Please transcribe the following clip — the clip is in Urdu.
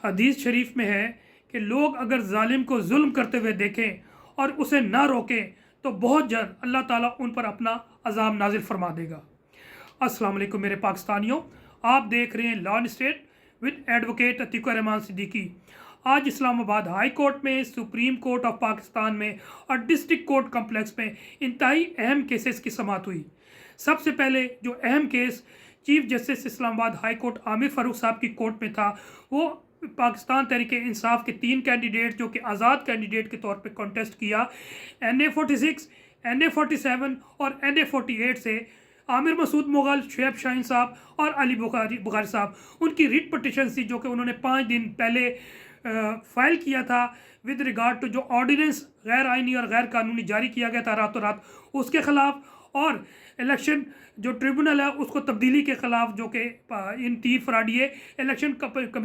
حدیث شریف میں ہے کہ لوگ اگر ظالم کو ظلم کرتے ہوئے دیکھیں اور اسے نہ روکیں تو بہت جلد اللہ تعالیٰ ان پر اپنا عذاب نازل فرما دے گا۔ السلام علیکم میرے پاکستانیوں، آپ دیکھ رہے ہیں law and state with advocate Atiq ur Rahman Siddiqui. آج اسلام آباد ہائی کورٹ میں، سپریم کورٹ آف پاکستان میں اور ڈسٹرکٹ کورٹ کمپلیکس میں انتہائی اہم کیسز کی سماعت ہوئی۔ سب سے پہلے جو اہم کیس چیف جسٹس اسلام آباد ہائی کورٹ عامر فاروق صاحب کی کورٹ میں تھا، وہ پاکستان تحریک انصاف کے 3 کینڈیڈیٹ جو کہ آزاد کینڈیڈیٹ کے طور پہ کانٹیسٹ کیا، NA46، NA47 اور NA48 سے عامر مسعود مغل، شعیب شاہین صاحب اور علی بخاری صاحب، ان کی ریٹ پٹیشن تھی جو کہ انہوں نے 5 دن پہلے فائل کیا تھا ود ریگارڈ ٹو جو آرڈیننس غیر آئینی اور غیر قانونی جاری کیا گیا تھا راتوں رات، اس کے خلاف، اور الیکشن جو ٹریبونل ہے اس کو تبدیلی کے خلاف، جو کہ ان 3 فراڈیے الیکشن